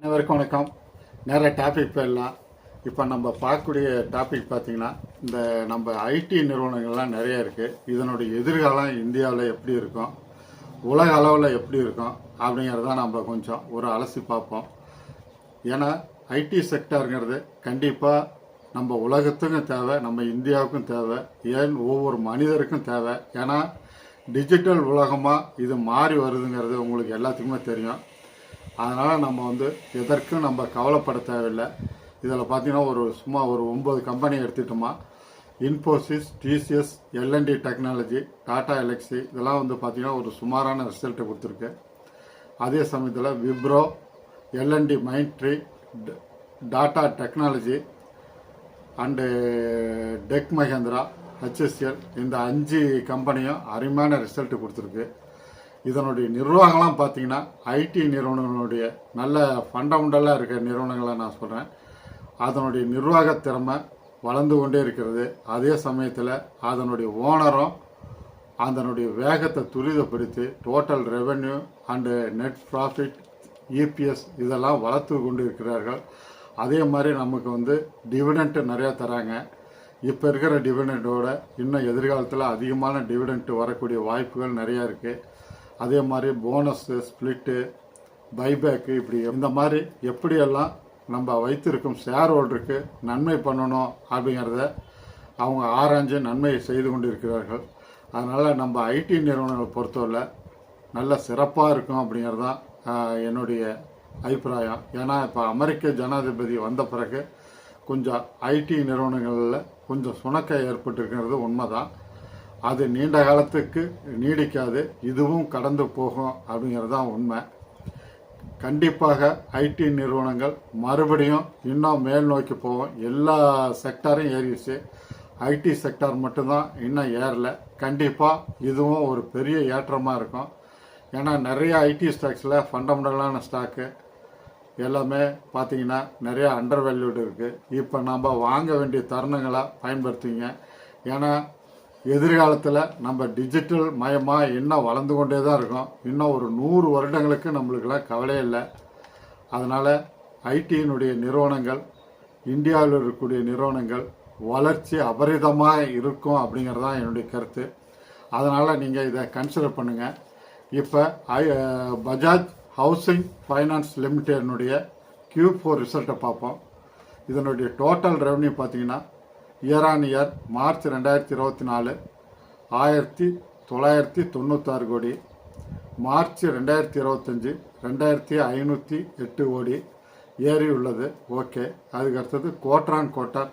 அனைவருக்கும் வணக்கம். நிறைய டாபிக் போயிடலாம். இப்போ நம்ம பார்க்கக்கூடிய டாபிக் பார்த்திங்கன்னா, இந்த நம்ம ஐடி நிறுவனங்கள்லாம் நிறைய இருக்குது. இதனுடைய எதிர்காலம் இந்தியாவில் எப்படி இருக்கும், உலக அளவில் எப்படி இருக்கும் அப்படிங்கிறத நம்ம கொஞ்சம் ஒரு அலசி பார்ப்போம். ஏன்னா ஐடி செக்டருங்கிறது கண்டிப்பாக நம்ம உலகத்துக்கும் தேவை, நம்ம இந்தியாவுக்கும் தேவை, ஏன் ஒவ்வொரு மனிதருக்கும் தேவை. ஏன்னா டிஜிட்டல் உலகமாக இது மாறி வருதுங்கிறது உங்களுக்கு எல்லாத்துக்குமே தெரியும். அதனால் நம்ம எதற்கும் நம்ம கவலைப்பட தேவையில்லை. இதில் பார்த்தீங்கன்னா சும்மா ஒரு 9 கம்பெனி எடுத்துட்டோமா, Infosys, TCS, LNT technology, Tata Elxsi, இதெல்லாம் பார்த்தீங்கன்னா ஒரு சுமாரான ரிசல்ட்டை கொடுத்துருக்கு. அதே சமயத்தில் Wipro, LNT Mindtree, Tata technology and tech Mahindra, HCL, இந்த 5 கம்பெனியும் அருமையான ரிசல்ட்டு கொடுத்துருக்கு. இதனுடைய நிர்வாகம்லாம் பார்த்தீங்கன்னா ஐடி நிறுவனங்களுடைய நல்ல ஃபண்டமெண்டலாக இருக்கிற நிறுவனங்களை நான் சொல்கிறேன். அதனுடைய நிர்வாக திறமை வளர்ந்து கொண்டே இருக்கிறது. அதே சமயத்தில் அதனுடைய ஓனரும் அதனுடைய வேகத்தை துரிதப்படுத்தி total revenue and net profit, EPS இதெல்லாம் வளர்த்து கொண்டு இருக்கிறார்கள். அதே மாதிரி நமக்கு டிவிடெண்ட்டு நிறையா தராங்க. இப்போ இருக்கிற டிவிடெண்ட்டோட இன்னும் எதிர்காலத்தில் அதிகமான டிவிடெண்ட்டு வரக்கூடிய வாய்ப்புகள் நிறையா இருக்குது. அதே மாதிரி போனஸு, ஸ்பிளிட்டு, பைபேக்கு, இப்படி இந்த மாதிரி எப்படியெல்லாம் நம்ம வைத்திருக்கும் ஷேர் ஹோல்டருக்கு நன்மை பண்ணணும் அப்படிங்கிறத அவங்க ஆராய்ஞ்சு நன்மையை செய்து கொண்டு இருக்கிறார்கள். அதனால் நம்ம ஐடி நிறுவனங்களை பொறுத்தவரை நல்ல சிறப்பாக இருக்கும் அப்படிங்கிறது தான் என்னுடைய அபிப்பிராயம். ஏன்னா இப்போ அமெரிக்க ஜனாதிபதி வந்த பிறகு கொஞ்சம் ஐடி நிறுவனங்களில் கொஞ்சம் சுணக்கம் ஏற்பட்டிருக்கிறது உண்மைதான். அது நீண்ட காலத்துக்கு நீடிக்காது, இதுவும் கடந்து போகும் அப்படிங்கிறது தான் உண்மை. கண்டிப்பாக ஐடி நிறுவனங்கள் மறுபடியும் இன்னும் மேல் நோக்கி போகும். எல்லா செக்டாரும் ஏறிடுச்சு, ஐடி செக்டார் மட்டும்தான் இன்னும் ஏறல. கண்டிப்பாக இதுவும் ஒரு பெரிய ஏற்றமாக இருக்கும். ஏன்னா நிறைய ஐடி ஸ்டாக்ஸில் ஃபண்டமெண்டலான ஸ்டாக்கு எல்லாமே பார்த்திங்கன்னா நிறையா அண்டர் வேல்யூடு இருக்குது. இப்போ நம்ம வாங்க வேண்டிய தருணங்களாக பயன்படுத்திங்க. ஏன்னா எதிர்காலத்தில் நம்ம டிஜிட்டல் மயமாக இன்னும் வளர்ந்து கொண்டே தான் இருக்கும். இன்னும் ஒரு 100 வருடங்களுக்கு நம்மளுக்கெல்லாம் கவலையே இல்லை. அதனால் ஐடியினுடைய நிறுவனங்கள், இந்தியாவில் இருக்கக்கூடிய நிறுவனங்கள் வளர்ச்சி அபரிதமாக இருக்கும் அப்படிங்கிறது தான் என்னுடைய கருத்து. அதனால் நீங்கள் இதை கன்சிடர் பண்ணுங்கள். இப்போ பஜாஜ் ஹவுசிங் ஃபைனான்ஸ் லிமிடெட்னுடைய Q4 ரிசல்ட்டை பார்ப்போம். இதனுடைய டோட்டல் ரெவன்யூ பார்த்தீங்கன்னா இயர் ஆன் இயர் மார்ச் 2024 1996 கோடி, மார்ச் 2025 2508 கோடி ஏறி உள்ளது. ஓகே. அதுக்கடுத்தது quarter on quarter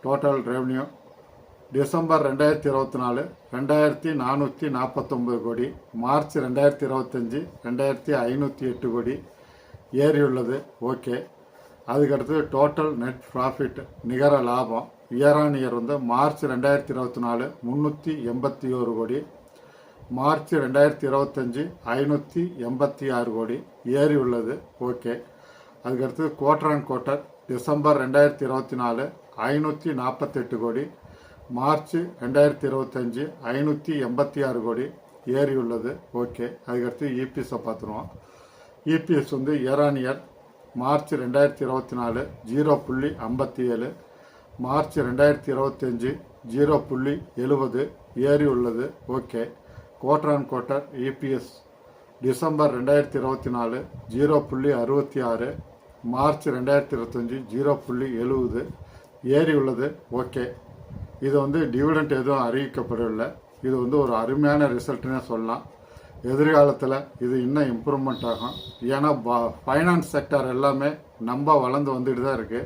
total revenue December 2024 2449 கோடி, மார்ச் 2025 2508 கோடி ஏறி உள்ளது. ஓகே. அதுக்கடுத்து டோட்டல் நெட் ப்ராஃபிட் நிகர லாபம் இயர் ஆன் இயர் மார்ச் 2024 381 கோடி, மார்ச் 2025 586 கோடி ஏறி உள்ளது. ஓகே. அதுக்கடுத்து குவார்டர் ஆன் குவார்ட்டர் டிசம்பர் 2024 548 கோடி, மார்ச் 2025 586 கோடி ஏறி உள்ளது. ஓகே. அதுக்கடுத்து இபிஎஸை பார்த்துருவோம். EPS year on year March 2024 0.57, March 2025 0.70 ஏறி உள்ளது. Okay. Quarter on quarter EPS December 2024 0.66, March 2025 0.70 ஏறி உள்ளது. ஓகே. இது டிவிடெண்ட் எதுவும் அறிவிக்கப்படவில்லை. இது ஒரு அருமையான ரிசல்ட்னே சொல்லலாம். எதிர்காலத்தில் இது இன்னும் இம்ப்ரூவ்மெண்ட் ஆகும். ஏன்னா ஃபைனான்ஸ் செக்டார் எல்லாமே நம்ம வளர்ந்து வந்துட்டு தான் இருக்குது.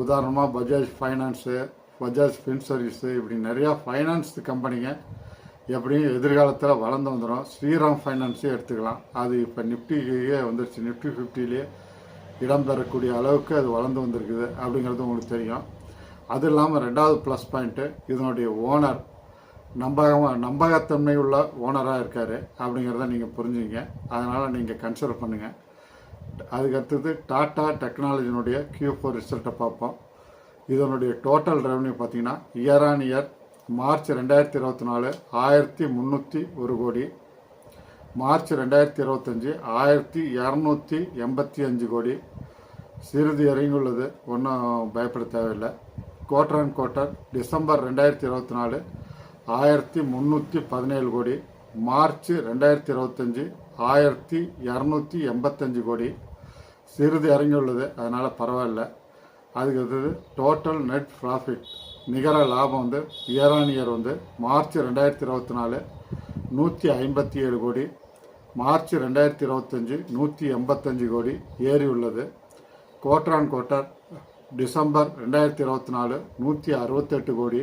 உதாரணமாக பஜாஜ் ஃபைனான்ஸு, பஜாஜ் ஃபின்சர்வீஸு, இப்படி நிறையா ஃபைனான்ஸ் கம்பெனிங்க எப்படியும் எதிர்காலத்தில் வளர்ந்து வந்துடும். ஸ்ரீராம் ஃபைனான்ஸே எடுத்துக்கலாம். அது இப்போ நிஃப்டியே வந்துருச்சு. நிஃப்டி 50லேயே இடம்பெறக்கூடிய அளவுக்கு அது வளர்ந்து வந்திருக்குது அப்படிங்கிறது உங்களுக்கு தெரியும். அது இல்லாமல் 2வது ப்ளஸ் பாயிண்ட்டு, இதனுடைய ஓனர் நம்பகத்தன்மை உள்ள ஓனராக இருக்கார் அப்படிங்கிறத நீங்கள் புரிஞ்சுங்க. அதனால் நீங்கள் கன்சிடர் பண்ணுங்கள். அதுக்கடுத்தது டாடா டெக்னாலஜினுடைய Q4 ரிசல்ட்டை பார்ப்போம். இதனுடைய டோட்டல் ரெவன்யூ பார்த்தீங்கன்னா இயர் ஆன் இயர் மார்ச் 2024 1301 கோடி, மார்ச் 2025 1285 கோடி. சிறிது இறங்கியுள்ளது, ஒன்றும் பயப்பட தேவையில்லை. குவார்டர் அண்ட் குவார்ட்டர் டிசம்பர் 2024 1317 கோடி. மார்ச் 2025 1285 கோடி. சிறிது இறங்கியுள்ளது, அதனால் பரவாயில்ல. அதுக்கு அடுத்தது டோட்டல் நெட் ப்ராஃபிட் நிகர லாபம் வந்து இயர் ஆன் இயர் வந்து மார்ச் 2024 157 கோடி. மார்ச் 2025 185 கோடி ஏறி உள்ளது. குவார்டர் ஆன் குவார்ட்டர் டிசம்பர் 2024 168 கோடி.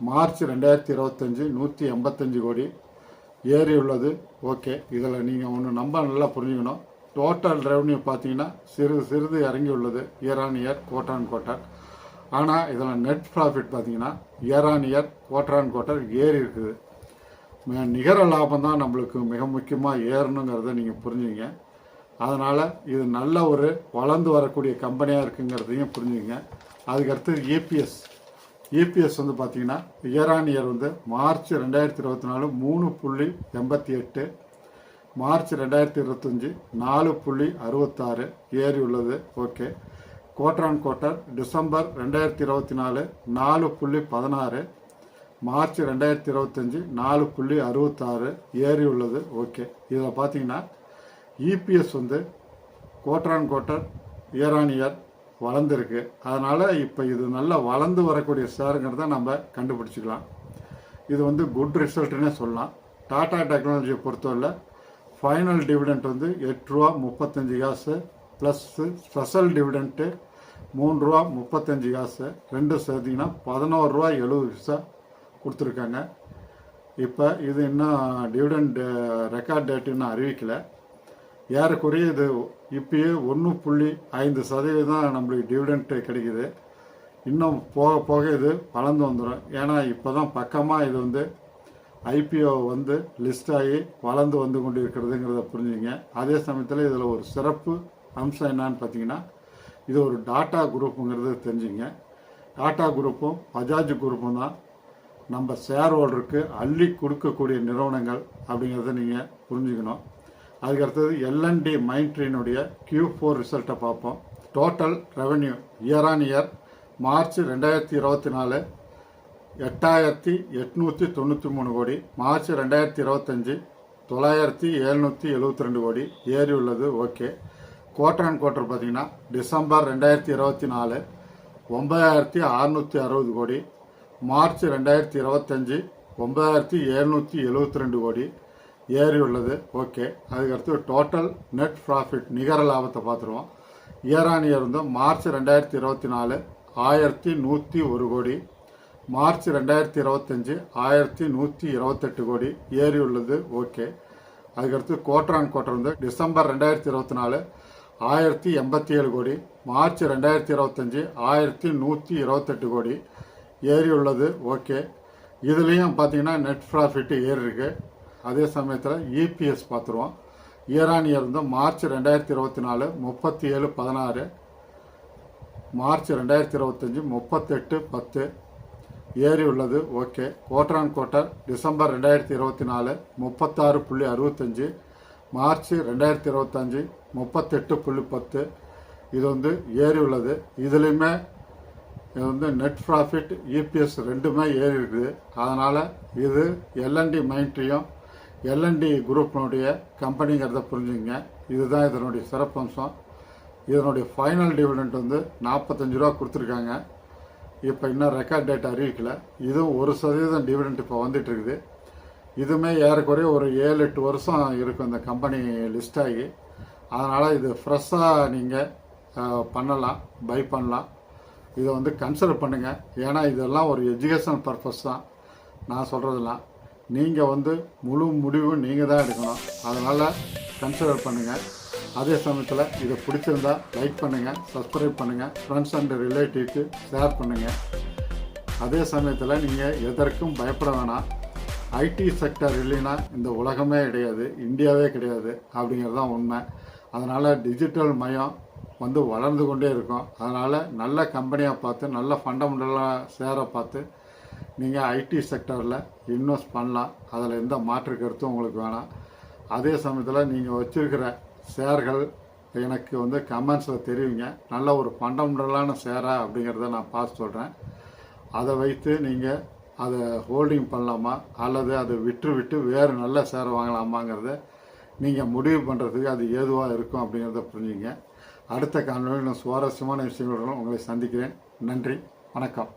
மார்ச் 2025 185 கோடி ஏறி உள்ளது. ஓகே, இதில் நீங்கள் ஒன்று நல்லா புரிஞ்சுக்கணும். டோட்டல் ரெவன்யூ பார்த்தீங்கன்னா சிறிது இறங்கி உள்ளது year on year, quarter on quarter. ஆனால் இதில் நெட் ப்ராஃபிட் பார்த்தீங்கன்னா year on year, quarter on quarter ஏறி இருக்குது. நிகர லாபம் தான் நம்மளுக்கு மிக முக்கியமாக ஏறணுங்கிறத நீங்கள் புரிஞ்சுங்க. அதனால் இது நல்ல ஒரு வளர்ந்து வரக்கூடிய கம்பெனியாக இருக்குங்கிறதையும் புரிஞ்சுங்க. அதுக்கடுத்து இபிஎஸ் வந்து பார்த்தீங்கன்னா இயர் ஆன் இயர் வந்து மார்ச் 2024 3.88, மார்ச் 2025 4.66 ஏறி உள்ளது. Okay. Quarter on quarter December 2024 4.16, March 2025 4.66 ஏறி உள்ளது. ஓகே. இதில் பார்த்தீங்கன்னா இபிஎஸ் வந்து quarter on quarter year on year வளர்ந்துருக்கு. அதனால் இப்போ இது நல்லா வளர்ந்து வரக்கூடிய ஷேருங்கிறத நம்ம கண்டுபிடிச்சிக்கலாம். இது வந்து குட் ரிசல்ட்னே சொல்லலாம். டாடா டெக்னாலஜியை பொறுத்தவரை ஃபைனல் டிவிடெண்ட் வந்து 8 ரூபா 35 காசு ப்ளஸ் ஸ்பெஷல் டிவிடெண்ட்டு 3 ரூபா 35 காசு, ரெண்டு சேர்த்திங்கன்னா 11 ரூபா 70 பைசா கொடுத்துருக்காங்க. இப்போ இது இன்னும் டிவிடெண்ட் ரெக்கார்ட் டேட் இன்னும் அறிவிக்கலை. ஏறக்குறைய இது இப்பயே 1.5% நம்மளுக்கு டிவிடெண்ட் கிடைக்குது. இன்னும் போக போக இது வளர்ந்து வந்துடும். ஏன்னா இப்போ தான் பக்கமாக இது வந்து ஐபிஓ வந்து லிஸ்ட் ஆகி வளர்ந்து வந்து கொண்டு இருக்கிறதுங்கிறத புரிஞ்சுங்க. அதே சமயத்தில் இதில் ஒரு சிறப்பு அம்சம் என்னான்னு பார்த்தீங்கன்னா, இது ஒரு டாட்டா குரூப்புங்கிறது தெரிஞ்சுங்க. டாட்டா குரூப்பும் பஜாஜ் குரூப்பும் தான் நம்ம ஷேர் ஹோல்டருக்கு அள்ளி கொடுக்கக்கூடிய நிறுவனங்கள் அப்படிங்கிறத நீங்கள் புரிஞ்சுக்கணும். அதுக்கடுத்தது எல்என்டி மைண்ட்ரியினுடைய Q4 ரிசல்ட்டை பார்ப்போம். Total revenue year on year March 2024 8893 கோடி, மார்ச் 2025 9772 கோடி ஏறி உள்ளது. ஓகே. குவார்டர் அண்ட் குவார்ட்டர் பார்த்தீங்கன்னா டிசம்பர் 2024 9660 கோடி, மார்ச் 2025 9772 கோடி ஏறி உள்ளது. ஓகே. அதுக்கடுத்து டோட்டல் நெட் ப்ராஃபிட் நிகர லாபத்தை பார்த்துருவோம். இயர் ஆன் இயர் வந்து மார்ச் 2024 1101 கோடி, மார்ச் 2025 1128 கோடி ஏறி உள்ளது. ஓகே. அதுக்கடுத்து குவார்டர் ஆன் குவார்ட்டர் வந்து டிசம்பர் 2024 1087 கோடி, மார்ச் 2025 1128 கோடி ஏறி உள்ளது. ஓகே. இதுலேயும் பார்த்தீங்கன்னா நெட் ப்ராஃபிட் ஏறி இருக்கு. அதே சமயத்தில் இபிஎஸ் பார்த்துருவோம். இயர் ஆன் இயர் வந்து மார்ச் 2024 37.16, மார்ச் 2025 38.10 ஏறி உள்ளது. Okay. Quarter on quarter December 2024 36.65, March 2025 38.10 இது வந்து ஏறி உள்ளது. இதுலேயுமே இது வந்து நெட் ப்ராஃபிட் இபிஎஸ் ரெண்டுமே ஏறி இருக்குது. அதனால் இது எல்என்டி மைண்ட்ரியும் எல்என்டி குரூப்பினுடைய கம்பெனிங்கிறத புரிஞ்சுங்க. இதுதான் இதனுடைய சிறப்பம்சம். இதனுடைய ஃபைனல் டிவிடெண்ட் வந்து 45 ரூபா கொடுத்துருக்காங்க. இப்போ இன்னும் ரெக்கார்ட் டேட் அறிவிக்கலை. இதுவும் 1% டிவிடெண்ட் இப்போ வந்துட்டு இருக்குது. இதுவுமே ஏறக்குறைய ஒரு 7-8 வருஷம் இருக்கும் இந்த கம்பெனி லிஸ்ட் ஆகி. அதனால் இது ஃப்ரெஷ்ஷாக நீங்கள் பண்ணலாம், பை பண்ணலாம். இதை வந்து கன்சிடர் பண்ணுங்கள். ஏன்னா இதெல்லாம் ஒரு எஜுகேஷனல் பர்பஸ் தான் நான் சொல்கிறதெல்லாம். நீங்கள் வந்து முழு முடிவு நீங்கள் தான் எடுக்கணும். அதனால் கன்சிடர் பண்ணுங்கள். அதே சமயத்தில் இதை பிடிச்சிருந்தா லைக் பண்ணுங்கள், சப்ஸ்கிரைப் பண்ணுங்கள், ஃப்ரெண்ட்ஸ் அண்ட் ரிலேட்டிவ்க்கு ஷேர் பண்ணுங்கள். அதே சமயத்தில் நீங்கள் எதற்கும் பயப்பட வேணாம். ஐடி செக்டர் இல்லைன்னா இந்த உலகமே கிடையாது, இந்தியாவே கிடையாது அப்படிங்கிறது தான் உண்மை. அதனால் டிஜிட்டல் மயம் வந்து வளர்ந்து கொண்டே இருக்கும். அதனால் நல்ல கம்பெனியாக பார்த்து, நல்ல ஃபண்டமெண்டலாக ஷேரை பார்த்து நீங்கள் ஐடி செக்டரில் இன்வெஸ்ட் பண்ணலாம். அதில் எந்த மாற்று கருத்தும் உங்களுக்கு வேணாம். அதே சமயத்தில் நீங்கள் வச்சுருக்கிற ஷேர்கள் எனக்கு வந்து கமெண்ட்ஸில் தெரிவிங்க. நல்ல ஒரு ஃபண்டமெண்டலான ஷேரா அப்படிங்கிறத நான் பார்த்து சொல்கிறேன். அதை வைத்து நீங்கள் அதை ஹோல்டிங் பண்ணலாமா அல்லது அதை விட்டு வேறு நல்ல ஷேரை வாங்கலாமாங்கிறத நீங்கள் முடிவு பண்ணுறதுக்கு அது ஏதுவாக இருக்கும் அப்படிங்கிறத புரிஞ்சுங்க. அடுத்த காணொலியில் சுவாரஸ்யமான விஷயங்களுடன் உங்களை சந்திக்கிறேன். நன்றி, வணக்கம்.